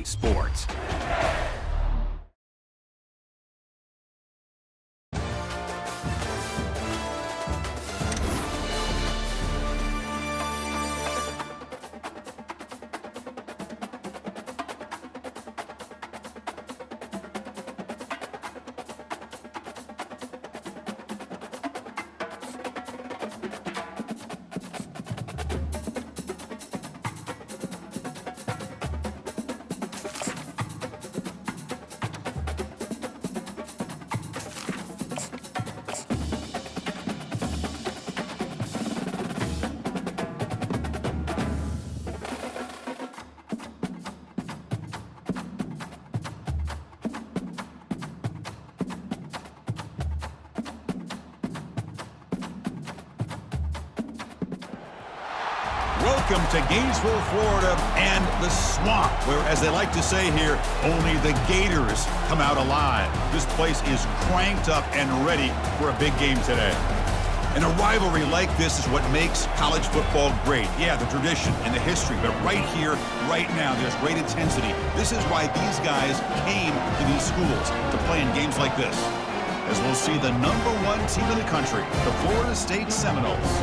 Sports. Welcome to Gainesville, Florida, and the Swamp, where, as they like to say here, only the Gators come out alive. This place is cranked up and ready for a big game today. And a rivalry like this is what makes college football great. Yeah, the tradition and the history, but right here, right now, there's great intensity. This is why these guys came to these schools to play in games like this. As we'll see the #1 team in the country, the Florida State Seminoles,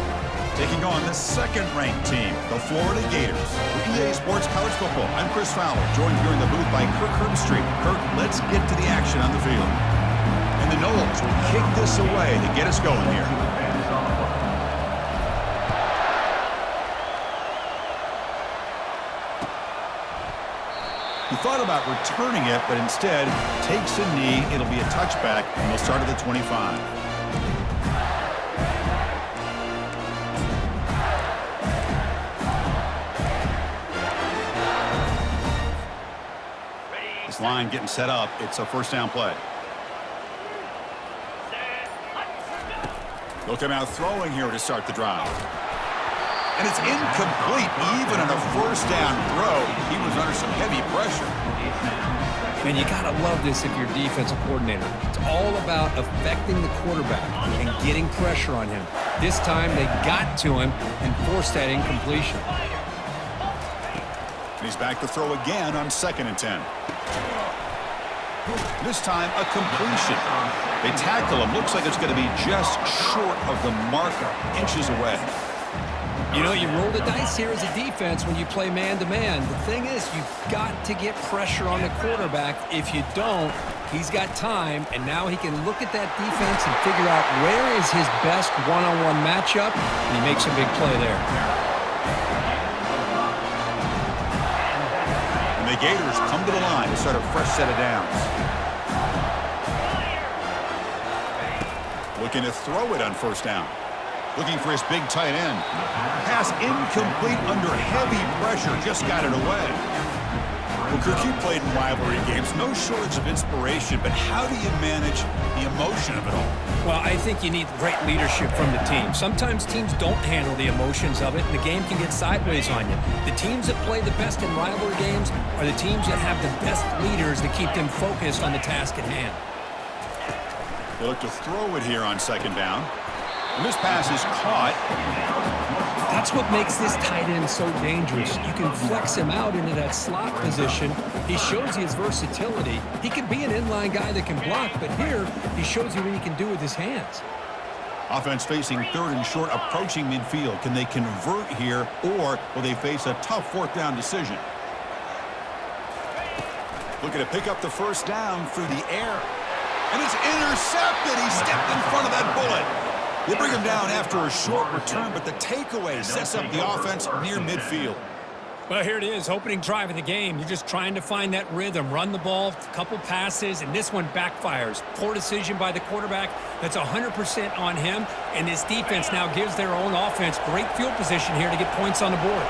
taking on the second-ranked team, the Florida Gators. For EA Sports College Football, I'm Chris Fowler, joined here in the booth by Kirk Herbstreit. Kirk, let's get to the action on the field. And the Noles will kick this away to get us going here. He thought about returning it, but instead takes a knee. It'll be a touchback, and we'll start at the 25. This line getting set up. It's a first down play. They'll come out throwing here to start the drive. And it's incomplete. Even on a first down throw, he was under some heavy pressure. Man, you got to love this if you're a defensive coordinator. It's all about affecting the quarterback and getting pressure on him. This time they got to him and forced that incompletion. And he's back to throw again on 2nd and 10. This time a completion. They tackle him. Looks like it's going to be just short of the marker, inches away. You know, you roll the dice here as a defense when you play man-to-man. The thing is, you've got to get pressure on the quarterback. If you don't, he's got time, and now he can look at that defense and figure out where is his best one-on-one matchup, and he makes a big play there. And the Gators come to the line to start a fresh set of downs. Looking to throw it on first down. Looking for his big tight end. Pass incomplete under heavy pressure. Just got it away. Well, Kirk, you played in rivalry games. No shortage of inspiration, but how do you manage the emotion of it all? Well, I think you need great leadership from the team. Sometimes teams don't handle the emotions of it, and the game can get sideways on you. The teams that play the best in rivalry games are the teams that have the best leaders that keep them focused on the task at hand. They look to throw it here on 2nd down. And this pass is caught. That's what makes this tight end so dangerous. You can flex him out into that slot position. He shows you his versatility. He can be an inline guy that can block, but here he shows you what he can do with his hands. Offense facing 3rd and short, approaching midfield. Can they convert here, or will they face a tough 4th down decision? Looking to pick up the first down through the air. And it's intercepted. He stepped in front of that bullet. They bring him down after a short return, but the takeaway sets up the offense near midfield. Well, here it is, opening drive of the game. You're just trying to find that rhythm, run the ball, a couple passes, and this one backfires. Poor decision by the quarterback. That's 100% on him, and this defense now gives their own offense great field position here to get points on the board.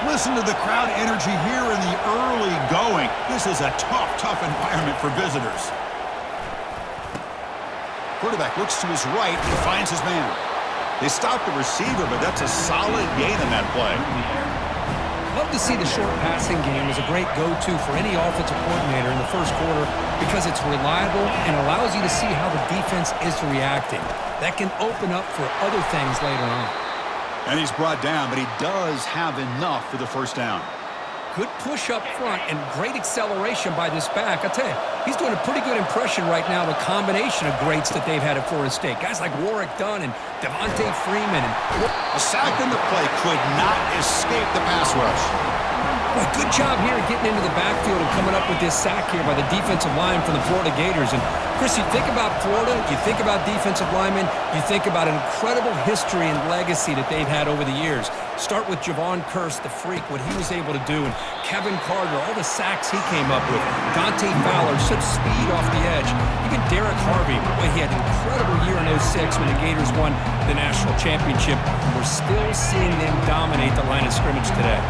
Listen to the crowd energy here in the early going. This is a tough environment for visitors. Quarterback looks to his right and finds his man. They stop the receiver, but that's a solid gain in that play. Love to see the short passing game as a great go-to for any offensive coordinator in the first quarter because it's reliable and allows you to see how the defense is reacting. That can open up for other things later on. And he's brought down, but he does have enough for the first down. Good push up front and great acceleration by this back. I'll tell you, he's doing a pretty good impression right now, the combination of greats that they've had at Florida State. Guys like Warwick Dunn and Devontae Freeman. A sack in the play could not escape the pass rush. Boy, good job here getting into the backfield and coming up with this sack here by the defensive line from the Florida Gators. And, Chris, you think about Florida, you think about defensive linemen, you think about an incredible history and legacy that they've had over the years. Start with Javon Kearse, the freak, what he was able to do, and Kevin Carter, all the sacks he came up with. Dante Fowler, such speed off the edge. Even Derek Harvey, boy, he had an incredible year in 06 when the Gators won the national championship. We're still seeing them dominate the line of scrimmage today.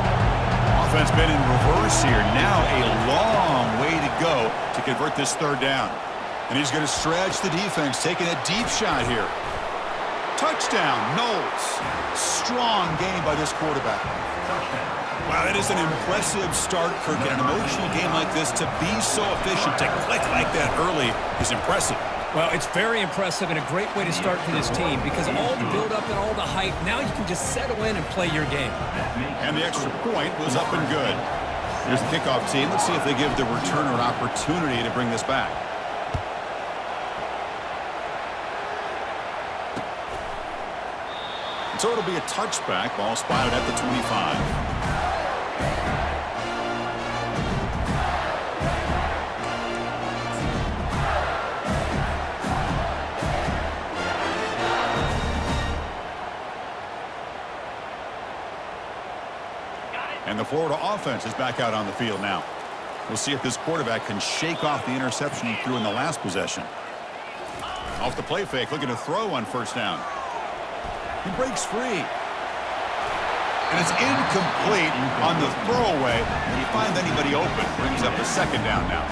Offense been in reverse here. Now a long way to go to convert this third down. And he's going to stretch the defense, taking a deep shot here. Touchdown, Knowles. Strong game by this quarterback. Wow, that is an impressive start, Kirk. In an emotional game like this, to be so efficient, to click like that early is impressive. Well, it's very impressive and a great way to start for this team because all the build-up and all the hype, now you can just settle in and play your game. And the extra point was up and good. Here's the kickoff team. Let's see if they give the returner an opportunity to bring this back. So it'll be a touchback. Ball spotted at the 25. And the Florida offense is back out on the field now. We'll see if this quarterback can shake off the interception he threw in the last possession. Off the play fake, looking to throw on first down. He breaks free. And it's incomplete on the throwaway. When you find anybody open, brings up a second down now.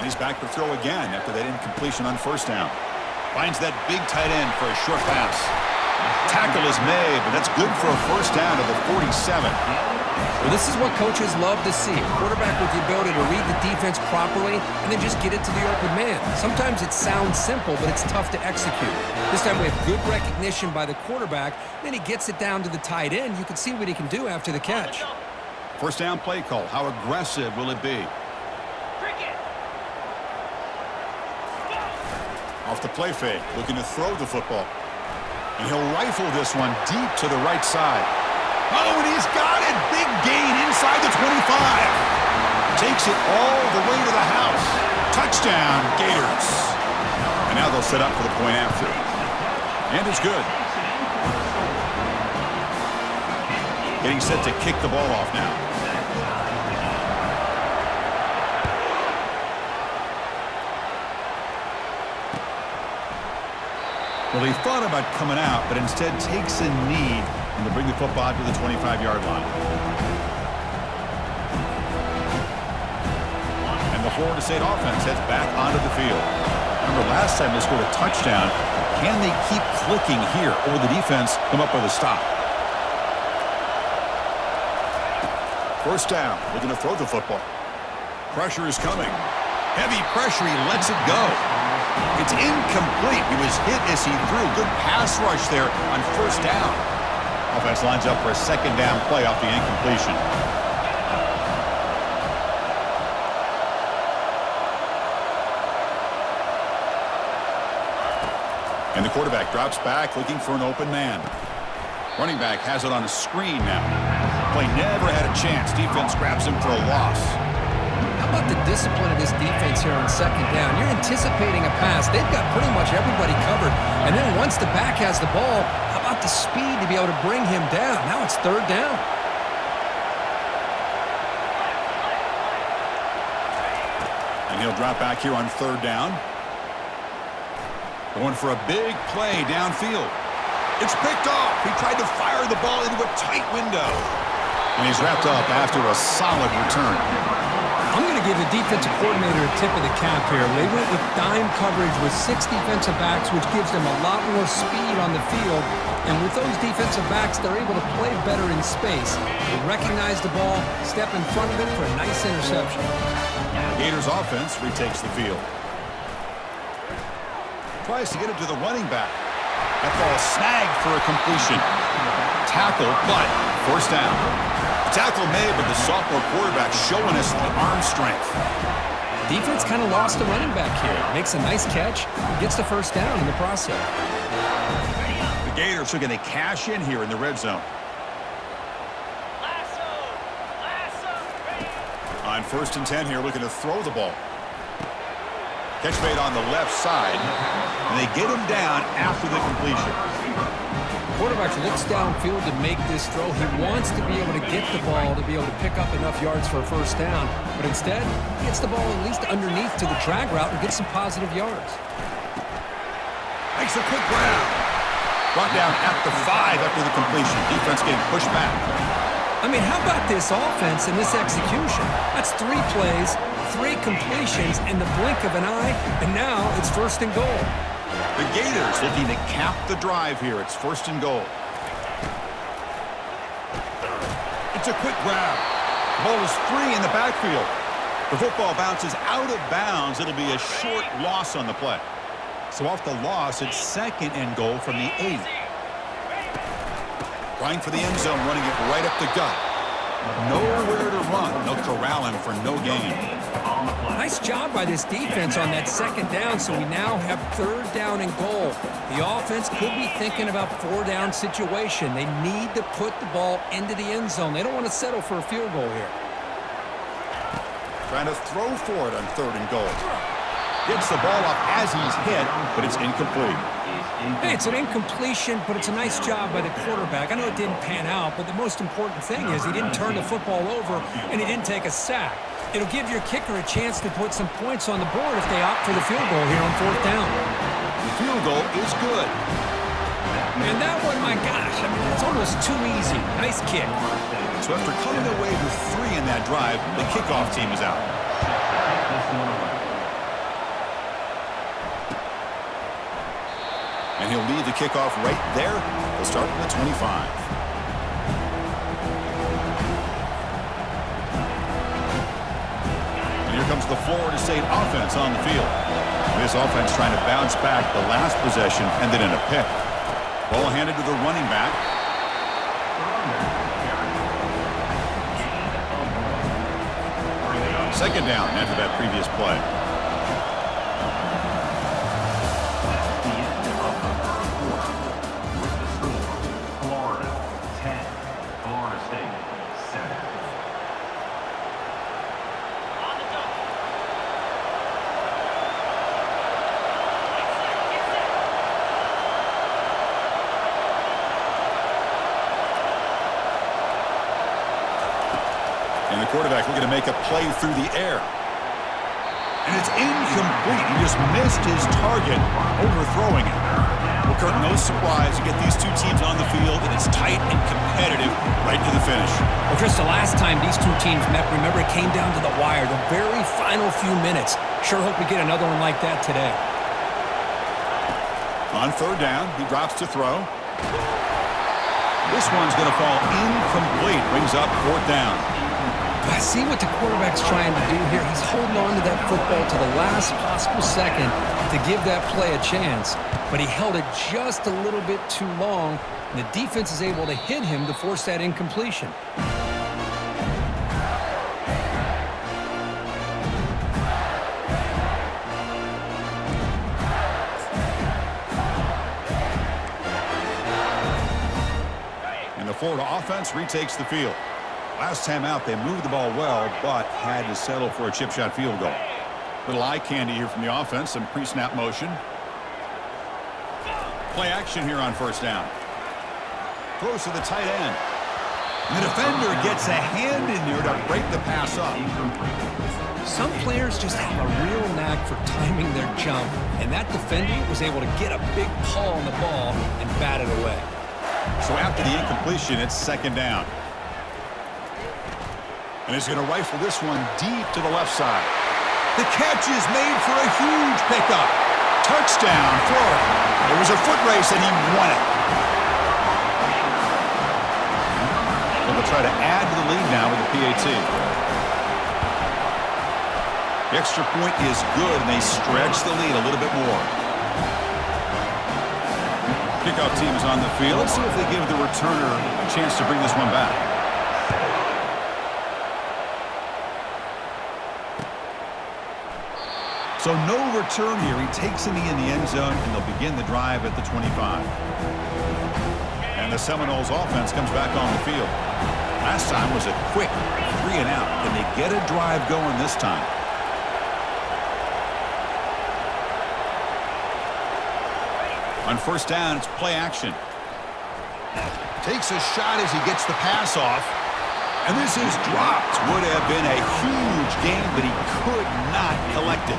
He's back to throw again after that incompletion on first down. Finds that big tight end for a short pass. Tackle is made, but that's good for a first down to the 47. Well, this is what coaches love to see. A quarterback with the ability to read the defense properly and then just get it to the open man. Sometimes it sounds simple, but it's tough to execute. This time we have good recognition by the quarterback. Then he gets it down to the tight end. You can see what he can do after the catch. First down play call. How aggressive will it be? Off the play fake, looking to throw the football. And he'll rifle this one deep to the right side. Oh, and he's got it! Big gain inside the 25. Takes it all the way to the house. Touchdown, Gators. And now they'll set up for the point after. And it's good. Getting set to kick the ball off now. Well, he thought about coming out, but instead takes a knee and to bring the football to the 25-yard line. And the Florida State offense heads back onto the field. Remember, last time they scored a touchdown. Can they keep clicking here, or will the defense come up with a stop? First down, looking to throw the football. Pressure is coming. Heavy pressure, he lets it go. It's incomplete. He was hit as he threw. Good pass rush there on first down. Offense lines up for a second down play off the incompletion. And the quarterback drops back looking for an open man. Running back has it on a screen now. Play never had a chance. Defense grabs him for a loss. How about the discipline of this defense here on second down? You're anticipating a pass. They've got pretty much everybody covered. And then once the back has the ball, how about the speed to be able to bring him down? Now it's third down. And he'll drop back here on third down. Going for a big play downfield. It's picked off. He tried to fire the ball into a tight window. And he's wrapped up after a solid return. I'm going to give the defensive coordinator a tip of the cap here. They went with dime coverage with 6 defensive backs, which gives them a lot more speed on the field. And with those defensive backs, they're able to play better in space. They recognize the ball, step in front of it for a nice interception. Gators offense retakes the field. Tries to get it to the running back. That ball snagged for a completion. Tackle, but first down. Tackle made, but the sophomore quarterback showing us the arm strength. Defense kind of lost the running back here. Makes a nice catch, gets the first down in the process. The Gators are going to cash in here in the red zone. On 1st and 10 here, looking to throw the ball. Catch made on the left side, and they get him down after the completion. Quarterback looks downfield to make this throw. He wants to be able to get the ball to be able to pick up enough yards for a first down, but instead, he gets the ball at least underneath to the drag route and gets some positive yards. Makes a quick grab. Brought down at the 5 after the completion. Defense getting pushed back. I mean, how about this offense and this execution? That's 3 plays, 3 completions in the blink of an eye, and now it's 1st and goal. The Gators looking to cap the drive here. It's 1st and goal. It's a quick grab. The ball is free in the backfield. The football bounces out of bounds. It'll be a short loss on the play. So off the loss, it's 2nd and goal from the 8. Trying for the end zone, running it right up the gut. Nowhere to run. They'll corral him for no gain. Nice job by this defense on that 2nd down, so we now have 3rd down and goal. The offense could be thinking about 4-down situation. They need to put the ball into the end zone. They don't want to settle for a field goal here. Trying to throw for it on 3rd and goal. Gets the ball off as he's hit, but it's incomplete. Hey, it's an incompletion, but it's a nice job by the quarterback. I know it didn't pan out, but the most important thing is he didn't turn the football over and he didn't take a sack. It'll give your kicker a chance to put some points on the board if they opt for the field goal here on 4th down. The field goal is good. And that one, my gosh, I mean, it's almost too easy. Nice kick. So after coming away with 3 in that drive, the kickoff team is out. And he'll leave the kickoff right there. He'll start from the 25. And here comes the Florida State offense on the field. This offense trying to bounce back the last possession and then in a pick. Ball handed to the running back. Second down after that previous play. And the quarterback looking to make a play through the air. And it's incomplete. He just missed his target, overthrowing it. Well, Kurt, no surprise. You get these two teams on the field, and it's tight and competitive right to the finish. Well, Chris, the last time these two teams met, remember, it came down to the wire, the very final few minutes. Sure hope we get another one like that today. On 3rd down, he drops to throw. This one's going to fall incomplete. Brings up 4th down. I see what the quarterback's trying to do here. He's holding on to that football to the last possible second to give that play a chance. But he held it just a little bit too long, and the defense is able to hit him to force that incompletion. And the Florida offense retakes the field. Last time out, they moved the ball well, but had to settle for a chip shot field goal. Little eye candy here from the offense, some pre-snap motion. Play action here on 1st down. Throws to the tight end. And the defender gets a hand in there to break the pass up. Some players just have a real knack for timing their jump, and that defender was able to get a big paw on the ball and bat it away. So after the incompletion, it's 2nd down. And he's going to rifle this one deep to the left side. The catch is made for a huge pickup. Touchdown, Florida. It was a foot race, and he won it. And they'll try to add to the lead now with the PAT. The extra point is good, and they stretch the lead a little bit more. Kickoff team is on the field. Let's see if they give the returner a chance to bring this one back. So no return here. He takes it in the end zone, and they'll begin the drive at the 25. And the Seminoles offense comes back on the field. Last time was a quick 3 and out. Can they get a drive going this time? On first down, it's play action. Takes a shot as he gets the pass off. And this is dropped. Would have been a huge gain, but he could not collect it.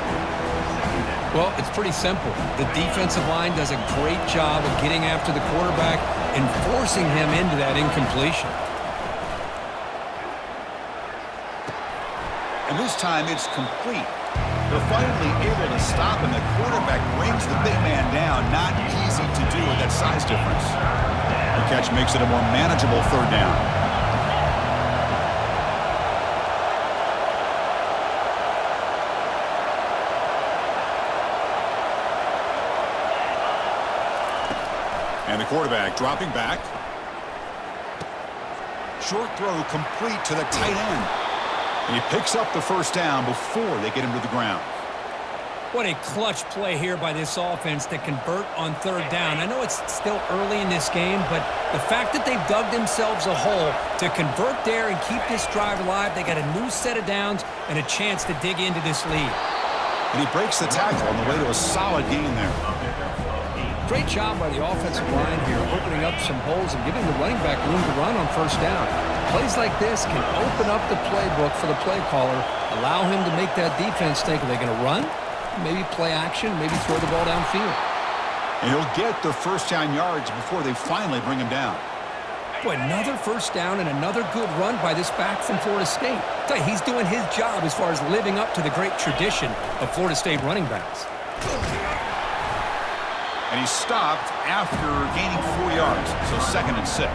Well, it's pretty simple. The defensive line does a great job of getting after the quarterback and forcing him into that incompletion. And this time it's complete. They're finally able to stop him. The quarterback brings the big man down. Not easy to do with that size difference. The catch makes it a more manageable third down. And the quarterback dropping back. Short throw complete to the tight end. And he picks up the first down before they get him to the ground. What a clutch play here by this offense to convert on third down. I know it's still early in this game, but the fact that they've dug themselves a hole to convert there and keep this drive alive, they got a new set of downs and a chance to dig into this lead. And he breaks the tackle on the way to a solid gain there. Great job by the offensive line here, opening up some holes and giving the running back room to run on first down. Plays like this can open up the playbook for the play caller, allow him to make that defense think, are they going to run? Maybe play action, maybe throw the ball downfield. And he'll get the first down yards before they finally bring him down. Boy, another first down and another good run by this back from Florida State. I tell you, he's doing his job as far as living up to the great tradition of Florida State running backs. And he stopped after gaining 4 yards, so 2nd and 6.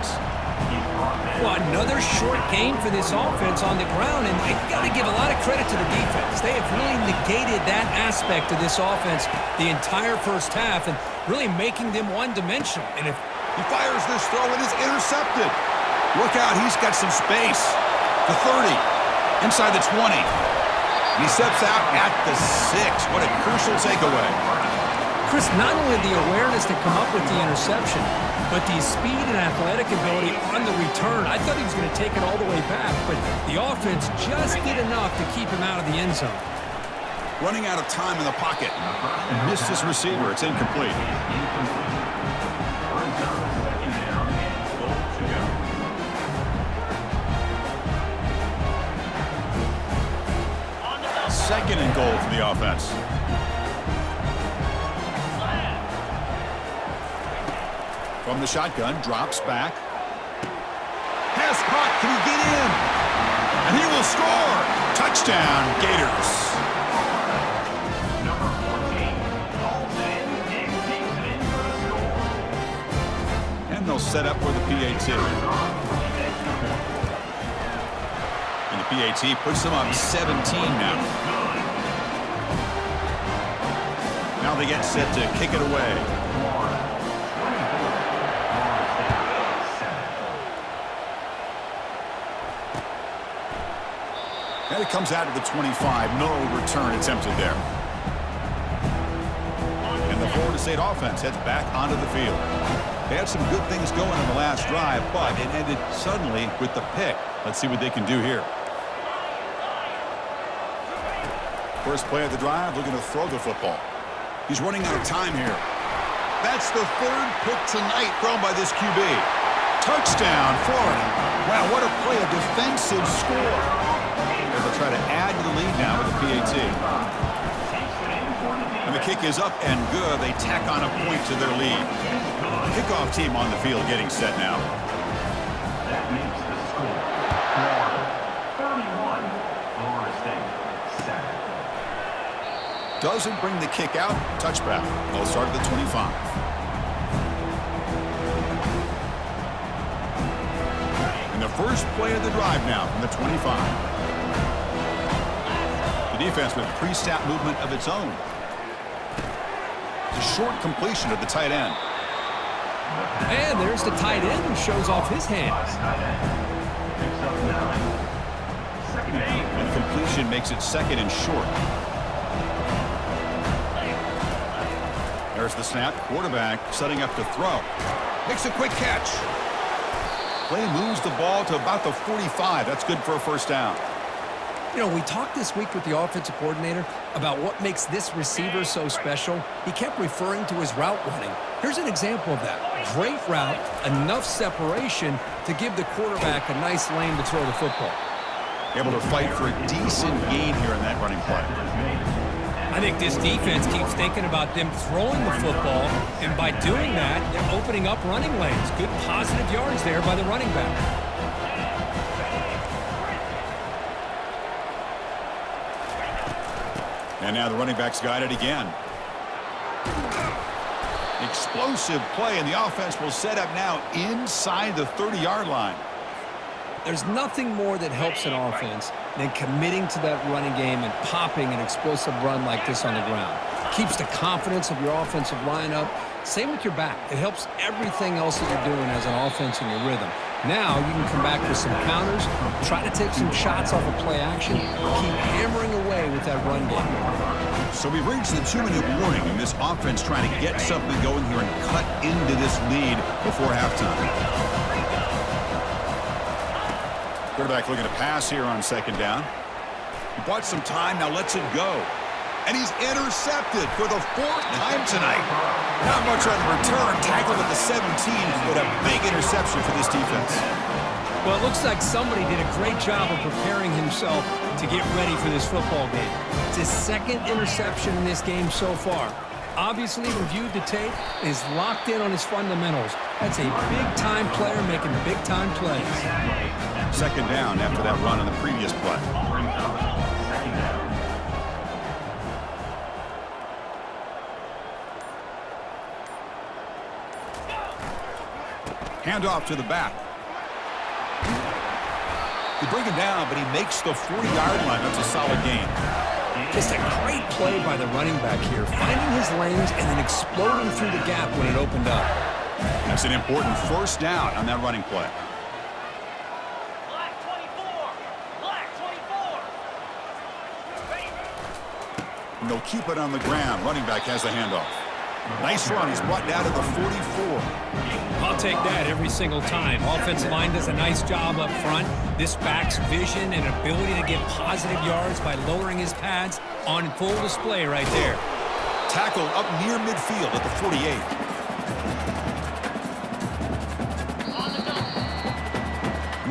Well, another short gain for this offense on the ground, and you got to give a lot of credit to the defense. They have really negated that aspect of this offense the entire first half and really making them one-dimensional. And if he fires this throw, it is intercepted. Look out, he's got some space. The 30, inside the 20. And he steps out at the 6. What a crucial takeaway. Chris, not only the awareness to come up with the interception, but the speed and athletic ability on the return. I thought he was going to take it all the way back, but the offense just did enough to keep him out of the end zone. Running out of time in the pocket. Missed his receiver. It's incomplete. Second and goal for the offense. From the shotgun, drops back. Pass caught. Can he get in? And he will score. Touchdown, Gators. And they'll set up for the PAT. And the PAT puts them up 17 now. Now they get set to kick it away. And it comes out of the 25. No return attempted there. And the Florida State offense heads back onto the field. They had some good things going in the last drive, but it ended suddenly with the pick. Let's see what they can do here. First play of the drive, looking to throw the football. He's running out of time here. That's the 3rd pick tonight thrown by this QB. Touchdown, Florida. Wow, what a play, a defensive score. They'll try to add to the lead now with the PAT. And the kick is up and good. They tack on a point to their lead. Kickoff team on the field getting set now. doesn't bring the kick out. Touchback. They'll start at the 25. And the first play of the drive now from the 25. The defense with pre-snap movement of its own. It's a short completion to the tight end. And there's the tight end who shows off his hands. And completion makes it second and short. There's the snap. Quarterback setting up to throw. Makes a quick catch. Play moves the ball to about the 45. That's good for a first down. You know, we talked this week with the offensive coordinator about what makes this receiver so special. He kept referring to his route running. Here's an example of that. Great route, enough separation to give the quarterback a nice lane to throw the football. Able to fight for a decent gain here in that running play. I think this defense keeps thinking about them throwing the football, and by doing that, they're opening up running lanes. Good positive yards there by the running back. And now the running back's got it again. Explosive play, and the offense will set up now inside the 30-yard line. There's nothing more that helps an offense than committing to that running game and popping an explosive run like this on the ground. Keeps the confidence of your offensive lineup. Same with your back. It helps everything else that you're doing as an offense in your rhythm. Now you can come back with some counters, try to take some shots off of play action, keep hammering away with that run game. So we've reached the 2-minute warning, and this offense trying to get something going here and cut into this lead before halftime. Quarterback looking to pass here on second down. He bought some time, now lets it go. And he's intercepted for the 4th time tonight. Not much on the return. Tackled at the 17, but a big interception for this defense. Well, it looks like somebody did a great job of preparing himself to get ready for this football game. It's his second interception in this game so far. Obviously reviewed the tape, is locked in on his fundamentals. That's a big-time player making big-time plays. Second down after that run on the previous play. Handoff to the back. They bring him down, but he makes the 40-yard line. That's a solid gain. Just a great play by the running back here, finding his lanes and then exploding through the gap when it opened up. That's an important first down on that running play. Black 24. Black 24. And they'll keep it on the ground. Running back has the handoff. Nice run. He's brought down to the 44. I'll take that every single time. Offensive line does a nice job up front. This back's vision and ability to get positive yards by lowering his pads on full display right there. Tackled up near midfield at the 48.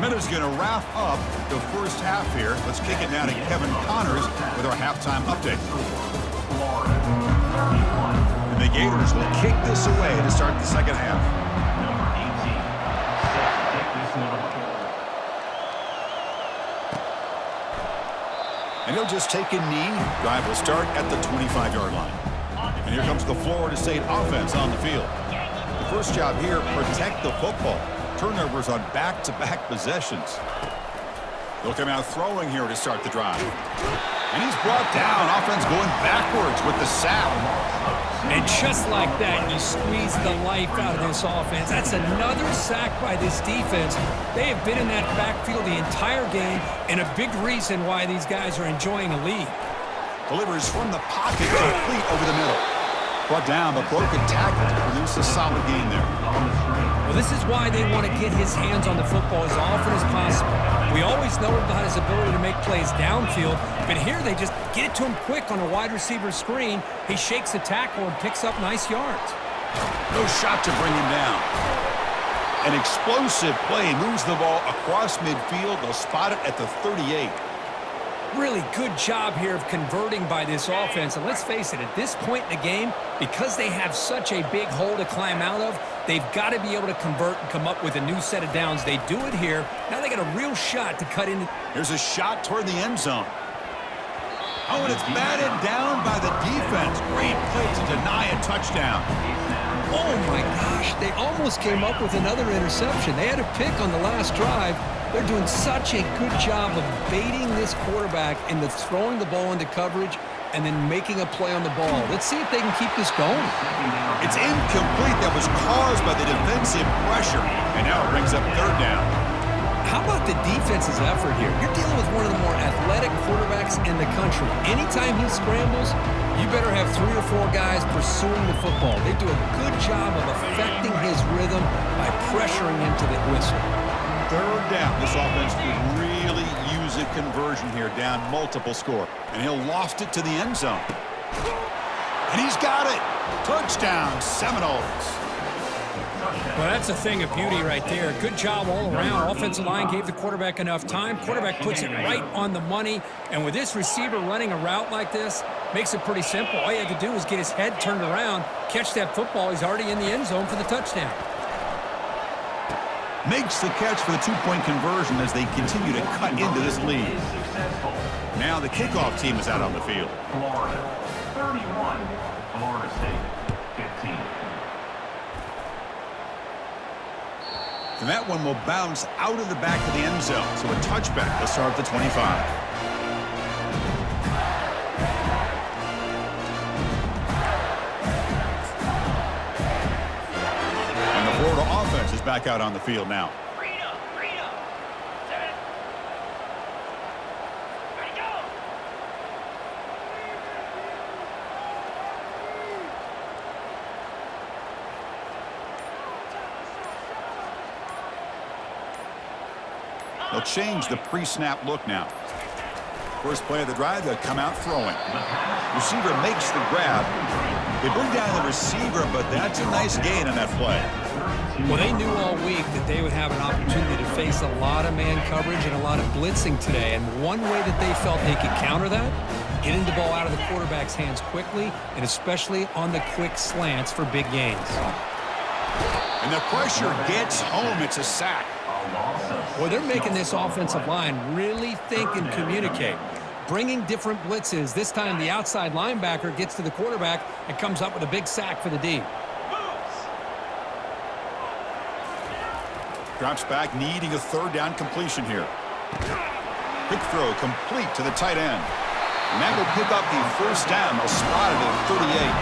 Miller's going to wrap up the first half here. Let's kick it down to Kevin Connors with our halftime update. And the Gators will kick this away to start the second half. And he'll just take a knee. Drive will start at the 25-yard line. And here comes the Florida State offense on the field. The first job here, protect the football. Turnovers on back-to-back possessions. They'll come out throwing here to start the drive. And he's brought down. Offense going backwards with the sack. And just like that, you squeeze the life out of this offense. That's another sack by this defense. They have been in that backfield the entire game, and a big reason why these guys are enjoying a lead. Delivers from the pocket, complete over the middle. Brought down, but broken tackle to produce a solid gain there. Well, this is why they want to get his hands on the football as often as possible. We always know about his ability to make plays downfield, but here they just get it to him quick on a wide receiver screen. He shakes the tackle and picks up nice yards. No shot to bring him down. An explosive play moves the ball across midfield. They'll spot it at the 38. Really good job here of converting by this offense. And let's face it, at this point in the game, because they have such a big hole to climb out of, they've got to be able to convert and come up with a new set of downs. They do it here. Now they got a real shot to cut in. Here's a shot toward the end zone. Oh, and it's batted down by the defense. Great play to deny a touchdown. Oh, my gosh. They almost came up with another interception. They had a pick on the last drive. They're doing such a good job of baiting this quarterback into throwing the ball into coverage and then making a play on the ball. Let's see if they can keep this going. It's incomplete. That was caused by the defensive pressure. And now it brings up third down. How about the defense's effort here? You're dealing with one of the more athletic quarterbacks in the country. Anytime he scrambles, you better have 3 or 4 guys pursuing the football. They do a good job of affecting his rhythm by pressuring him to the whistle. Third down. This offense could really use a conversion here, down multiple score. And he'll loft it to the end zone. And he's got it. Touchdown, Seminoles. Well, that's a thing of beauty right there. Good job all around. Offensive line gave the quarterback enough time. Quarterback puts it right on the money. And with this receiver running a route like this, makes it pretty simple. All you had to do was get his head turned around, catch that football. He's already in the end zone for the touchdown. Makes the catch for the 2-point conversion as they continue to cut into this lead. Now the kickoff team is out on the field. Florida 31, Florida State 15. And that one will bounce out of the back of the end zone. So a touchback to start the 25. And the Florida offense is back out on the field now. Freedom. Set. Ready, go. They'll change the pre-snap look now. First play of the drive, they'll come out throwing. Receiver makes the grab. They bring down the receiver, but that's a nice gain on that play. Well, they knew all week that they would have an opportunity to face a lot of man coverage and a lot of blitzing today. And one way that they felt they could counter that, getting the ball out of the quarterback's hands quickly, and especially on the quick slants for big gains. And the pressure gets home. It's a sack. Well, they're making this offensive line really think and communicate. Bringing different blitzes. This time the outside linebacker gets to the quarterback and comes up with a big sack for the D. Drops back, needing a third down completion here. Quick throw complete to the tight end. And that will pick up the first down. They'll spot it at 38.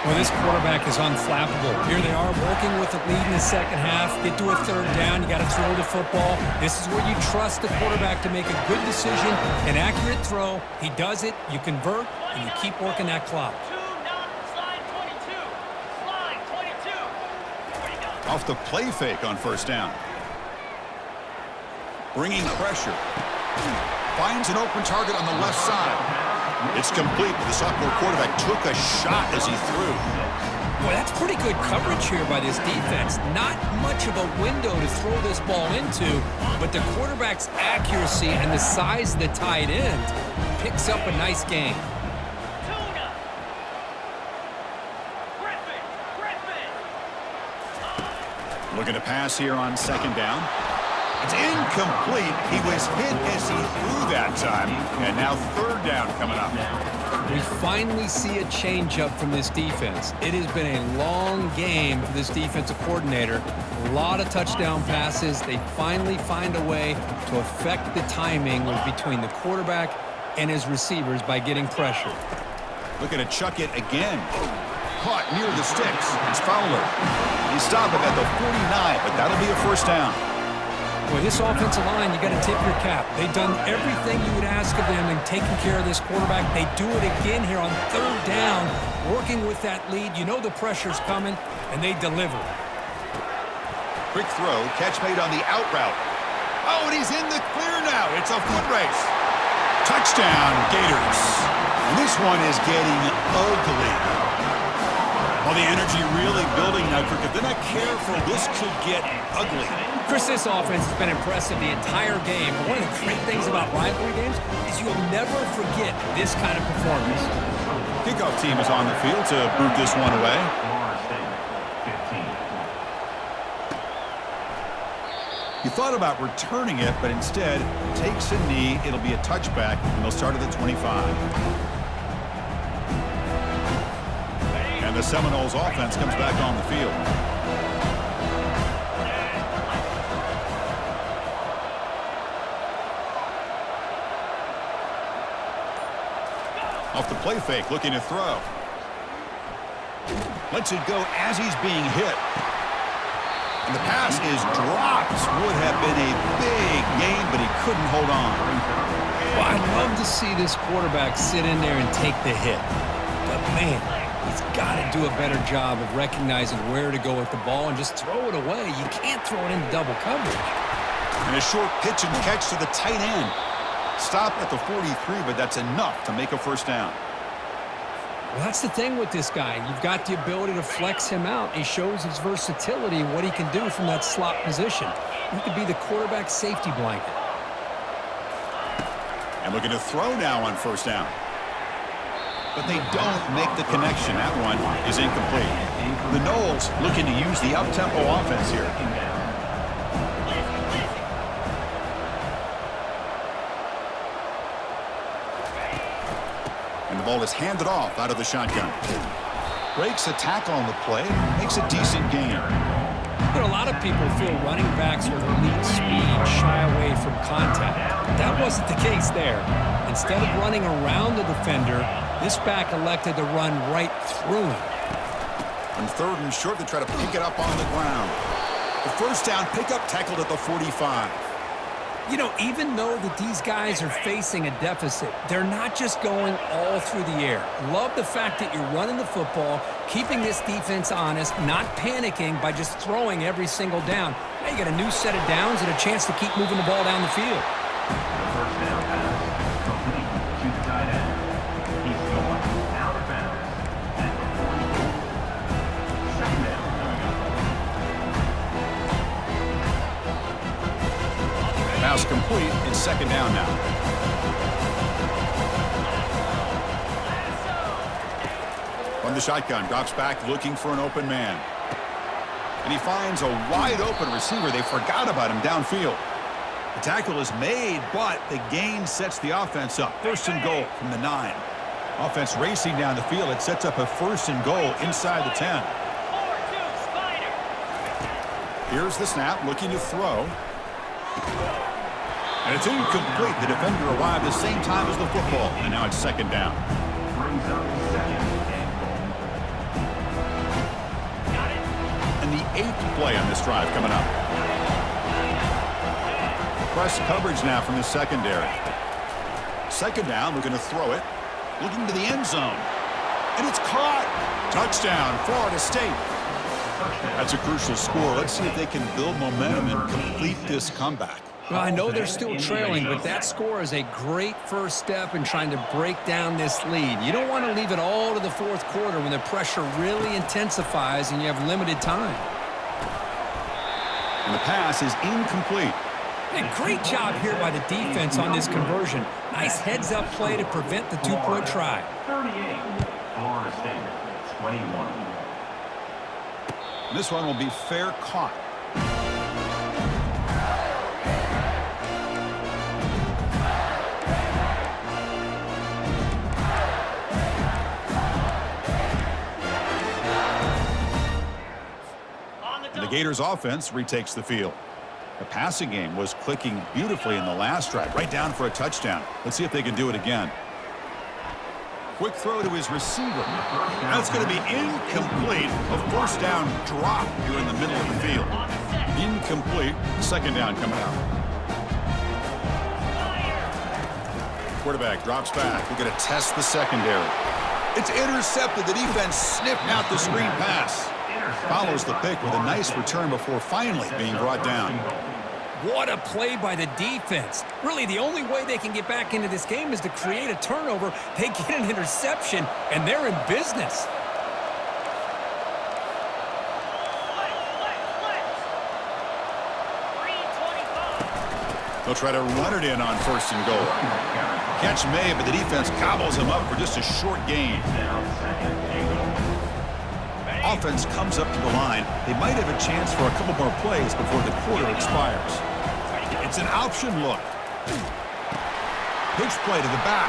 Well, this quarterback is unflappable. Here they are working with the lead in the second half. Get to a third down. You got to throw the football. This is where you trust the quarterback to make a good decision, an accurate throw. He does it. You convert, and you keep working that clock. Slide 22. Slide 22. Ready, go. Off the play fake on first down. Bringing pressure. Finds an open target on the left side. It's complete, but the sophomore quarterback took a shot as he threw. Boy, that's pretty good coverage here by this defense. Not much of a window to throw this ball into, but the quarterback's accuracy and the size of the tight end picks up a nice game. Tuna. Griffin. Looking to pass here on second down. It's incomplete. He was hit as he threw that time. And now third down coming up. We finally see a changeup from this defense. It has been a long game for this defensive coordinator. A lot of touchdown passes. They finally find a way to affect the timing between the quarterback and his receivers by getting pressure. Looking to chuck it again. Caught near the sticks. It's Fowler. He stopped him at the 49, but that'll be a first down. Boy, this offensive line, you got to tip your cap. They've done everything you would ask of them in taking care of this quarterback. They do it again here on third down, working with that lead. You know the pressure's coming, and they deliver. Quick throw, catch made on the out route. Oh, and he's in the clear now. It's a foot race. Touchdown, Gators. And this one is getting ugly. Well, the energy really building now, Kirk. If they're not careful, this could get ugly. Chris, this offense has been impressive the entire game. But one of the great things about rivalry games is you'll never forget this kind of performance. Kickoff team is on the field to boot this one away. Florida State 15. He thought about returning it, but instead takes a knee. It'll be a touchback, and they'll start at the 25. And the Seminoles offense comes back on the field. Off the play fake, looking to throw. Lets it go as he's being hit. And the pass is dropped. Would have been a big gain, but he couldn't hold on. Well, I'd love to see this quarterback sit in there and take the hit. But, man, he's got to do a better job of recognizing where to go with the ball and just throw it away. You can't throw it into double coverage. And a short pitch and catch to the tight end. Stop at the 43, but that's enough to make a first down. Well, that's the thing with this guy. You've got the ability to flex him out. He shows his versatility and what he can do from that slot position. He could be the quarterback safety blanket. And looking to throw now on first down. But they don't make the connection. That one is incomplete. The Noles looking to use the up-tempo offense here. And the ball is handed off out of the shotgun. Breaks a tackle on the play, makes a decent gain. You know, a lot of people feel running backs with elite speed shy away from contact. But that wasn't the case there. Instead of running around the defender, this back elected to run right through him. On third and short, they try to pick it up on the ground. The first down pickup tackled at the 45. You know, even though that these guys are facing a deficit, they're not just going all through the air. Love the fact that you're running the football, keeping this defense honest, not panicking by just throwing every single down. Now you got a new set of downs and a chance to keep moving the ball down the field. The first down pass complete to the tight end. He's going out of bounds at the 44. Second down coming up. Pass complete. It's second down now. From the shotgun, drops back looking for an open man. And he finds a wide open receiver. They forgot about him downfield. The tackle is made, but the gain sets the offense up. First and goal from the 9. Offense racing down the field. It sets up a first and goal inside the 10. 4-2 Spider. Here's the snap, looking to throw. And it's incomplete. The defender arrived the same time as the football. And now it's second down. Brings up second and goal. And the 8th play on this drive coming up. Press coverage now from the secondary. Second down, looking to throw it. Looking to the end zone. And it's caught. Touchdown, Florida State. That's a crucial score. Let's see if they can build momentum and complete this comeback. Well, I know they're still trailing, but that score is a great first step in trying to break down this lead. You don't want to leave it all to the fourth quarter when the pressure really intensifies and you have limited time. And the pass is incomplete. And great job here by the defense on this conversion. Nice heads-up play to prevent the two-point try. 38. Florida State 21. This one will be fair caught. The Gators offense retakes the field. The passing game was clicking beautifully in the last drive, right down for a touchdown. Let's see if they can do it again. Quick throw to his receiver. That's going to be incomplete. A first down drop here in the middle of the field. Incomplete. Second down coming out. Quarterback drops back. We're going to test the secondary. It's intercepted. The defense sniffed out the screen pass. Follows the pick with a nice return before finally being brought down. What a play by the defense. Really, the only way they can get back into this game is to create a turnover. They get an interception, and they're in business. They'll try to run it in on first and goal. Catch made, but the defense gobbles him up for just a short gain. Offense comes up to the line. They might have a chance for a couple more plays before the quarter expires. It's an option look. Pitch play to the back.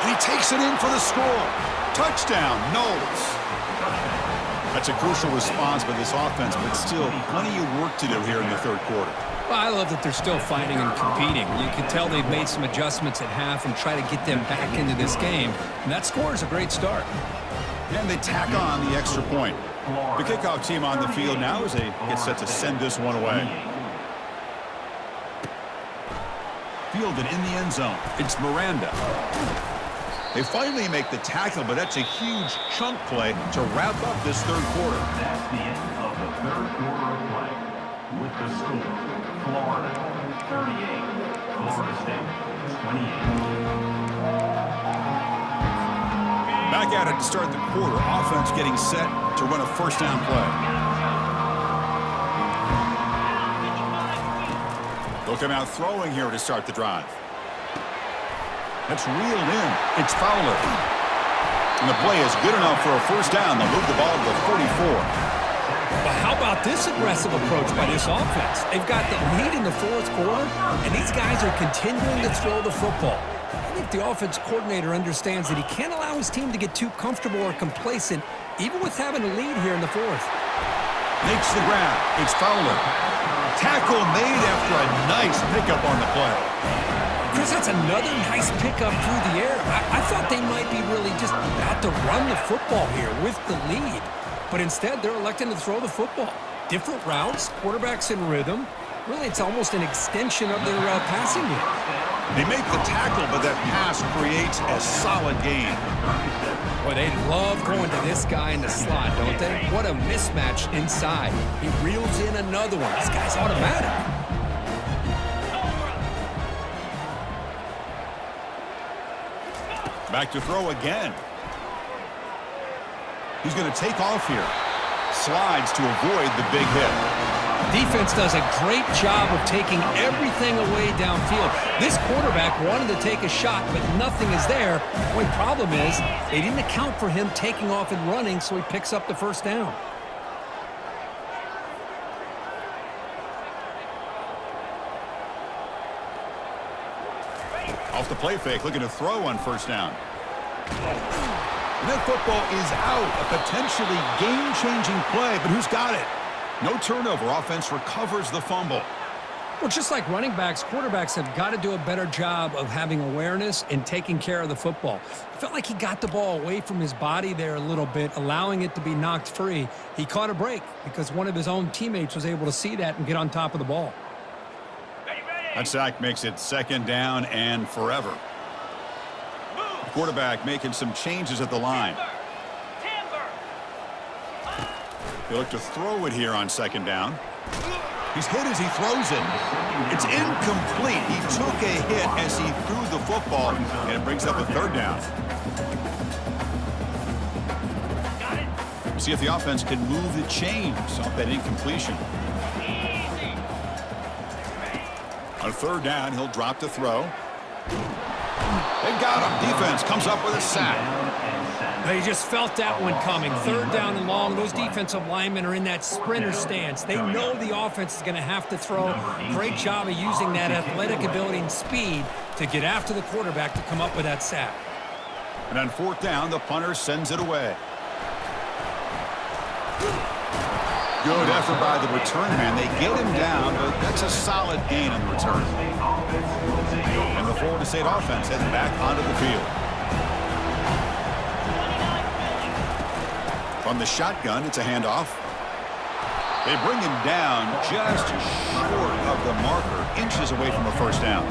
And he takes it in for the score. Touchdown, Knowles. That's a crucial response by this offense, but still plenty of work to do here in the third quarter. Well, I love that they're still fighting and competing. You can tell they've made some adjustments at half and try to get them back into this game. And that score is a great start. And they tack on the extra point. The kickoff team on the field now as they get set to send this one away. Fielded in the end zone. It's Miranda. They finally make the tackle, but that's a huge chunk play to wrap up this third quarter. That's the end of the third quarter of play. With the score, Florida 38, Florida State 28. Back at it to start the quarter. Offense getting set to run a first down play. They'll come out throwing here to start the drive. That's reeled in. It's Fowler. And the play is good enough for a first down. They'll move the ball to the 44. But how about this aggressive approach by this offense? They've got the lead in the fourth quarter, and these guys are continuing to throw the football. I think the offense coordinator understands that he can't allow his team to get too comfortable or complacent, even with having a lead here in the fourth. Makes the grab. It's Fowler. Tackle made after a nice pickup on the play. Chris, that's another nice pickup through the air. I thought they might be really just about to run the football here with the lead. But instead, they're electing to throw the football. Different routes, quarterbacks in rhythm. Really, it's almost an extension of their passing game. They make the tackle, but that pass creates a solid gain. Boy, they love going to this guy in the slot, don't they? What a mismatch inside. He reels in another one. This guy's automatic. Back to throw again. He's going to take off here. Slides to avoid the big hit. Defense does a great job of taking everything away downfield. This quarterback wanted to take a shot, but nothing is there. The only problem is they didn't account for him taking off and running, so he picks up the first down. Off the play fake, looking to throw on first down. And that football is out. A potentially game-changing play, but who's got it? No turnover. Offense recovers the fumble. Well, just like running backs, quarterbacks have got to do a better job of having awareness and taking care of the football. I felt like he got the ball away from his body there a little bit, allowing it to be knocked free. He caught a break because one of his own teammates was able to see that and get on top of the ball. That sack makes it second down and forever. The quarterback making some changes at the line. They look to throw it here on second down. He's hit as he throws it. It's incomplete. He took a hit as he threw the football, and it brings up a third down. See if the offense can move the chains off that incompletion. On third down, he'll drop to throw. They've got him. Defense comes up with a sack. They just felt that one coming. Third down and long. Those defensive linemen are in that sprinter stance. They know the offense is going to have to throw. Great job of using that athletic ability and speed to get after the quarterback to come up with that sack. And on fourth down, the punter sends it away. Good effort by the return man. They get him down, but that's a solid gain on the return. And the Florida State offense heads back onto the field. From the shotgun, it's a handoff. They bring him down just short of the marker, inches away from a first down.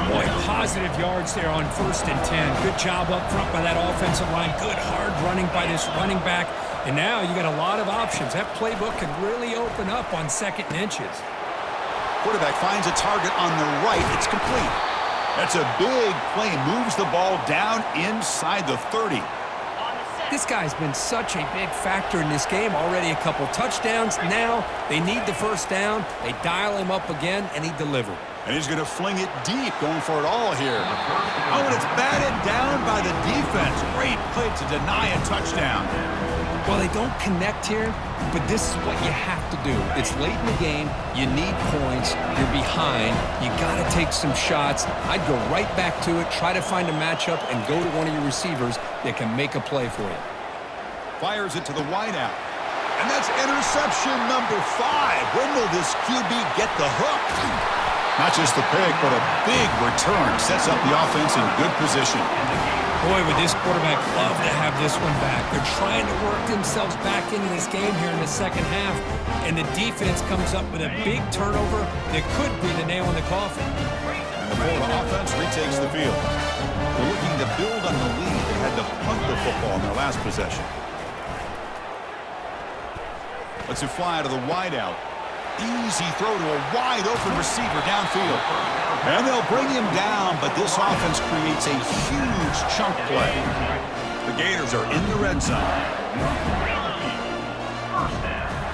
Boy, positive yards there on 1st and 10. Good job up front by that offensive line. Good hard running by this running back. And now you got a lot of options. That playbook can really open up on 2nd and inches. Quarterback finds a target on the right. It's complete. That's a big play. Moves the ball down inside the 30. This guy's been such a big factor in this game. Already a couple touchdowns. Now they need the first down. They dial him up again, and he delivered. And he's going to fling it deep, going for it all here. Oh, and it's batted down by the defense. Great play to deny a touchdown. Well, they don't connect here, but this is what you have to do. It's late in the game. You need points. You're behind. You got to take some shots. I'd go right back to it, try to find a matchup, and go to one of your receivers that can make a play for you. Fires it to the wideout. And that's interception number 5. When will this QB get the hook? Not just the pick, but a big return. Sets up the offense in good position. Boy, would this quarterback love to have this one back. They're trying to work themselves back into this game here in the second half, and the defense comes up with a big turnover that could be the nail in the coffin. And the Florida offense retakes the field. They're looking to build on the lead. They had to punt the football in their last possession. Let's it fly to the wideout. Easy throw to a wide-open receiver downfield. And they'll bring him down, but this offense creates a huge chunk play. The Gators are in the red zone.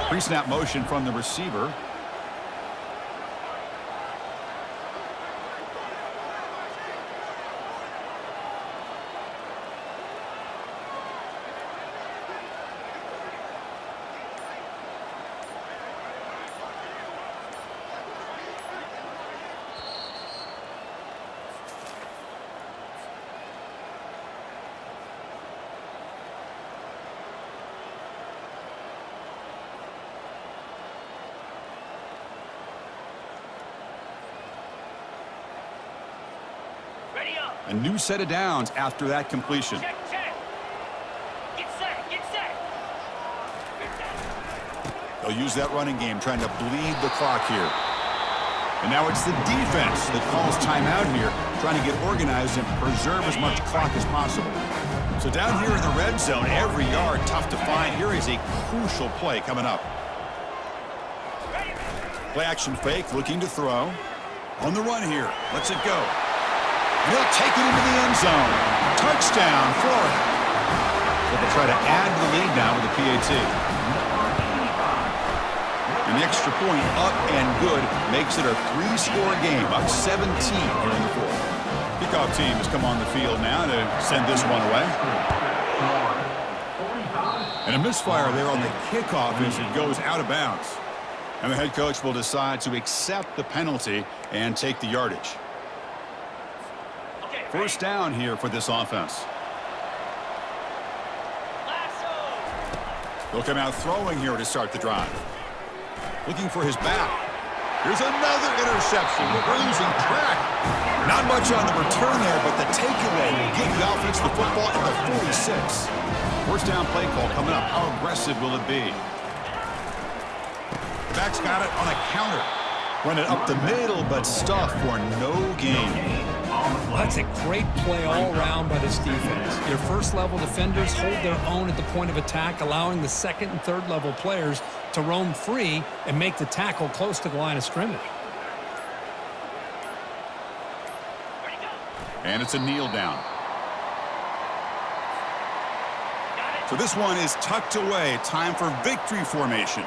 Pre-snap motion from the receiver. Ready up. A new set of downs after that completion. Check, check. Get set, get set. They'll use that running game, trying to bleed the clock here. And now it's the defense that calls timeout here, trying to get organized and preserve as much clock as possible. So down here in the red zone, every yard tough to find. Here is a crucial play coming up. Play action fake, looking to throw. On the run here. Let's it go. And he'll take it into the end zone. Touchdown, Florida. But they'll try to add to the lead now with the PAT. An extra point up and good makes it a 3-score game, up 17 here in the fourth. Kickoff team has come on the field now to send this one away. And a misfire there on the kickoff as it goes out of bounds. And the head coach will decide to accept the penalty and take the yardage. First down here for this offense. They'll come out throwing here to start the drive. Looking for his back. Here's another interception. We're losing track. Not much on the return there, but the takeaway will give the offense the football at the 46. First down play call coming up. How aggressive will it be? The back's got it on a counter. Run it up the middle, but stuff for no gain. Well, that's a great play all around by this defense. Your first-level defenders hold their own at the point of attack, allowing the second and third-level players to roam free and make the tackle close to the line of scrimmage. And it's a kneel down. So this one is tucked away. Time for victory formation.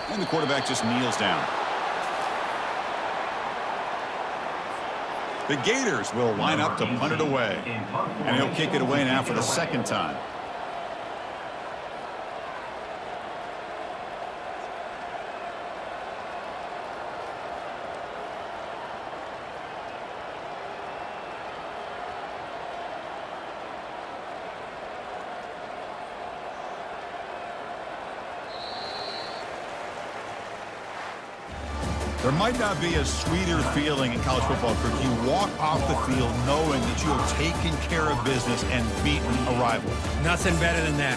And the quarterback just kneels down. The Gators will line up to punt it away. And he'll kick it away now for the second time. There might not be a sweeter feeling in college football, Kirk. You walk off the field knowing that you have taken care of business and beaten a rival. Nothing better than that.